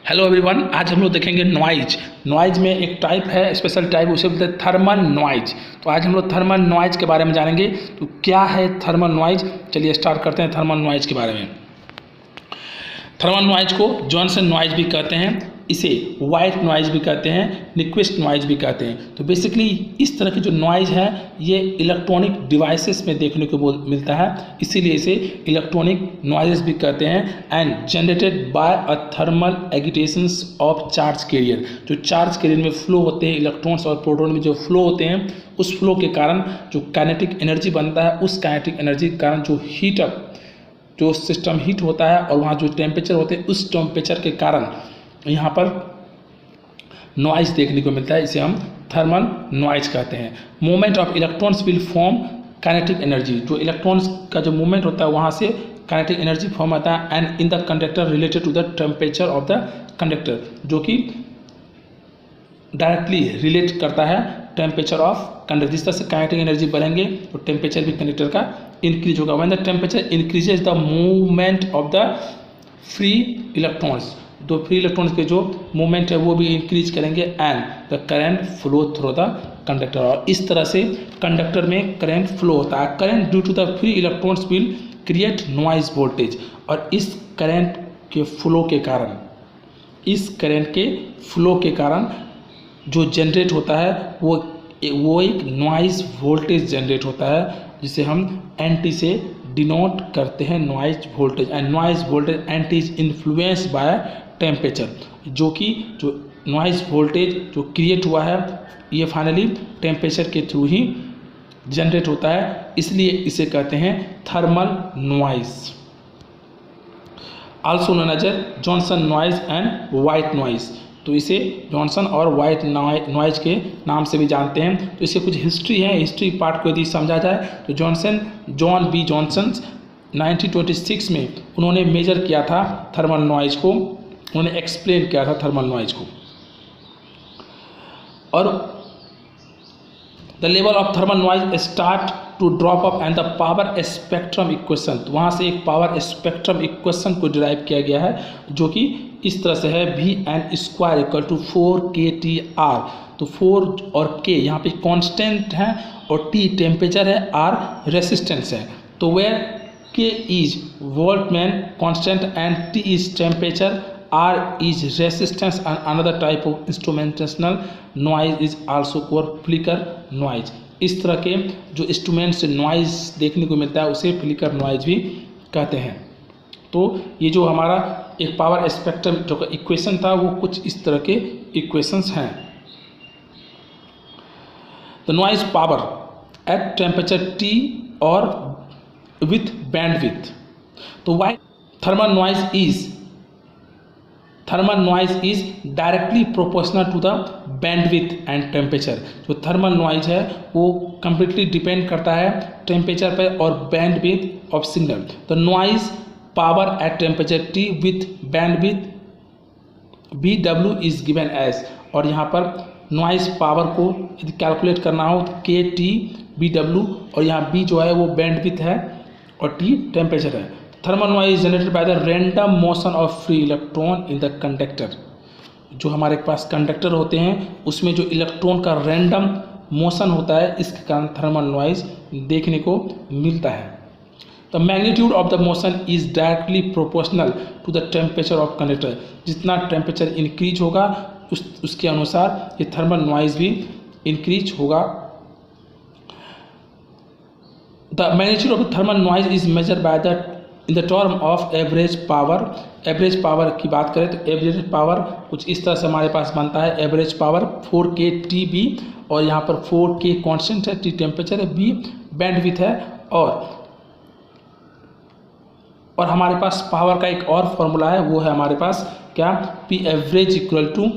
Hello everyone, आज हम लोग देखेंगे नॉइज। नॉइज में एक टाइप है, स्पेशल टाइप, उसे बोलते हैं थर्मल नॉइज। तो आज हम लोग थर्मल नॉइज के बारे में जानेंगे। तो क्या है थर्मल नॉइज, चलिए स्टार्ट करते हैं थर्मल नॉइज के बारे में। थर्मल नॉइज को जॉनसन नॉइज भी कहते हैं, इसे वाइट नॉइज भी कहते हैं, न्यूक्विस्ट नॉइज भी कहते हैं। तो बेसिकली इस तरह की जो नॉइज है ये इलेक्ट्रॉनिक डिवाइसेस में देखने को मिलता है, इसीलिए इसे इलेक्ट्रॉनिक नॉइजेस भी कहते हैं। And generated by a thermal agitations of charge carrier. जो चार्ज कैरियर में फ्लो होते हैं, इलेक्ट्रॉन्स और प्रोटॉन में जो फ्लो होते हैं, उस फ्लो के कारण जो काइनेटिक एनर्जी बनता है, उस काइनेटिक एनर्जी के कारण जो हीट अप, जो सिस्टम हीट होता है और वहाँ जो टेम्परेचर होते हैं, उस टेम्परेचर के कारण यहाँ पर नॉइज देखने को मिलता है। इसे हम थर्मल नॉइज कहते हैं। Movement of electrons will form kinetic energy. जो इलेक्ट्रॉन्स का जो मूवमेंट होता है वहाँ से काइनेटिक एनर्जी फॉर्म होता है। And in the conductor related to the temperature of the conductor, जो कि डायरेक्टली रिलेट करता है टेम्परेचर ऑफ कंडक्टर। जिस तरह से काइनेटिक एनर्जी बढ़ेंगे तो टेम्परेचर भी कंडक्टर का इंक्रीज होगा। When the temperature increases the movement of the free electrons, दो फ्री इलेक्ट्रॉन्स के जो मूवमेंट है वो भी इंक्रीज करेंगे। And the current flow through the conductor, और इस तरह से कंडक्टर में करंट फ्लो होता है। Current due to the free electrons will create noise voltage. और इस करंट के फ्लो के कारण, इस करंट के फ्लो के कारण जो जनरेट होता है वो एक नॉइज वोल्टेज जनरेट होता है, जिसे हम एंटी से डिनोट करते हैं noise voltage. And noise voltage anti is influence by temperature, जो कि जो नॉइज वोल्टेज जो क्रिएट हुआ है ये फाइनली टेम्परेचर के थ्रू ही जनरेट होता है, इसलिए इसे कहते हैं thermal noise. Also known as Johnson noise and white noise. तो इसे जॉनसन और वाइट नॉइज के नाम से भी जानते हैं। तो इसके कुछ हिस्ट्री है। हिस्ट्री पार्ट को यदि समझा जाए तो जॉन बी जॉनसन 1926 में उन्होंने मेजर किया था थर्मल नॉइज को, उन्होंने एक्सप्लेन किया था थर्मल नॉइज को। और the level of thermal noise start to drop up and the power spectrum equation. तो वहाँ से एक पावर स्पेक्ट्रम इक्वेशन को डिराइव किया गया है, जो कि इस तरह से है Vn square equal to 4kTr। तो 4 और k यहाँ पे कांस्टेंट है और T टेम्परेचर है, R रेसिस्टेंस है। तो where k is Boltzmann constant and T is temperature, R is resistance, and another type of instrumental noise is also called flicker noise। इस तरह के जो इंस्ट्रूमेंट से नॉइज देखने को मिलता है उसे फ्लिकर नॉइज भी कहते हैं। तो ये जो हमारा एक पावर स्पेक्ट्रम जो इक्वेशन था वो कुछ इस तरह के इक्वेशंस हैं। The noise power at temperature T और विथ बैंडविड्थ। तो why thermal noise is directly proportional to the bandwidth and temperature. जो थर्मल नॉइज है वो कंप्लीटली डिपेंड करता है टेम्परेचर पर और bandwidth of signal. The noise power at temperature T with bandwidth BW is given as. और यहाँ पर नॉइज पावर को यदि कैलकुलेट करना हो तो KT BW, और यहाँ B जो है वो बैंडविड्थ है और T टेम्परेचर है। Thermal noise generated by the random motion of free electron in the conductor. जो हमारे पास कंडक्टर होते हैं उसमें जो इलेक्ट्रॉन का रैंडम मोशन होता है, इसके कारण थर्मल नॉइज देखने को मिलता है। The magnitude of the motion is directly proportional to the temperature of conductor. जितना टेम्परेचर इंक्रीज होगा उसके अनुसार ये थर्मल नॉइज भी इंक्रीज होगा। The magnitude of thermal noise is measured by the in the term of average power. Average power की बात करें तो एवरेज पावर कुछ इस तरह से हमारे पास बनता है। एवरेज पावर 4kTb, और यहाँ पर 4k कांस्टेंट है, T टेम्परेचर है, B बैंडविड्थ है। और हमारे पास पावर का एक और फॉर्मूला है, वो है हमारे पास क्या, P average equal to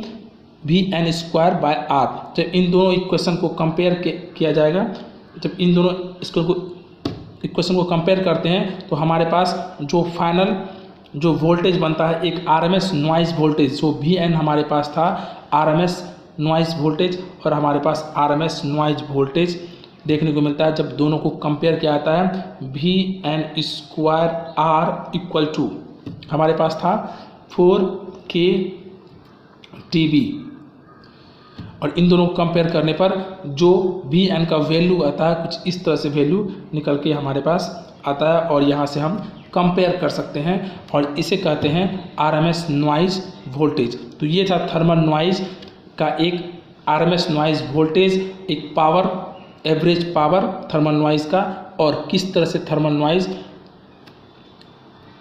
Vn square by R। जब इन दोनों इक्वेशन को कंपेयर किया जाएगा, जब इन दोनों इक्वेशन को कंपेयर करते हैं तो हमारे पास जो फाइनल जो वोल्टेज बनता है एक RMS नॉइज वोल्टेज, जो Vn हमारे पास था RMS नॉइज वोल्टेज, और हमारे पास RMS नॉइज वोल्टेज देखने को मिलता है। जब दोनों को कंपेयर किया जाता है Vn square R equal to हमारे पास था 4k dB। और इन दोनों को कंपेयर करने पर जो Vn का वैल्यू आता है कुछ इस तरह से वैल्यू निकल के हमारे पास आता है और यहाँ से हम कंपेयर कर सकते हैं और इसे कहते हैं RMS नॉइज़ वोल्टेज। तो ये था थर्मल नॉइज़ का एक RMS नॉइज़ वोल्टेज, एक power, average power thermal noise का, और किस तरह से थर्मल नॉइज़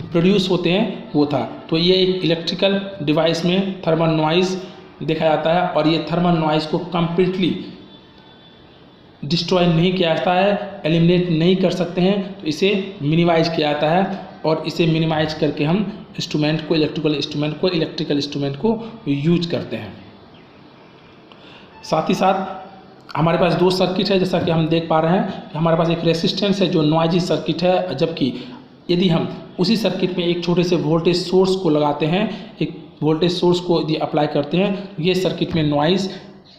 प्रोड्यूस होते हैं वो था। तो ये एक इलेक्ट्रिकल डिवाइस में थर्मल नॉइज़ देखा जाता है और ये थर्मल नॉइज़ को कम्प्लीटली डिस्ट्रॉय नहीं किया जाता है, एलिमिनेट नहीं कर सकते हैं, तो इसे मिनिमाइज किया जाता है और इसे मिनिमाइज करके हम इंस्ट्रूमेंट को, इलेक्ट्रिकल इंस्ट्रूमेंट को यूज करते हैं। साथ ही साथ हमारे पास दो सर्किट है, जैसा कि हम देख पा रहे हैं कि हमारे पास एक रेसिस्टेंस है जो नॉइजी सर्किट है, जबकि यदि हम उसी सर्किट में एक छोटे से वोल्टेज सोर्स को लगाते हैं, एक वोल्टेज सोर्स को यदि अप्लाई करते हैं, ये सर्किट में नॉइज़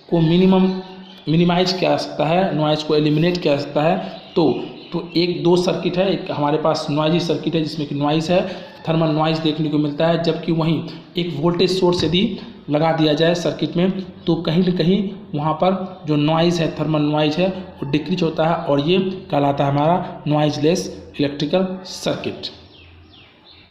को मिनिमाइज किया जा सकता है, नॉइज़ को एलिमिनेट किया जा सकता है। तो एक दो सर्किट है, एक हमारे पास नॉइजी सर्किट है जिसमें कि नॉइज़ है, थर्मल नॉइज़ देखने को मिलता है, जबकि वहीं एक वोल्टेज सोर्स यदि लगा दिया जाए सर्किट में तो कहीं न कहीं वहाँ पर जो नॉइज़ है, थर्मल नॉइज़ है, वो डिक्रीज होता है और ये कहलाता है हमारा नॉइज़लेस इलेक्ट्रिकल सर्किट।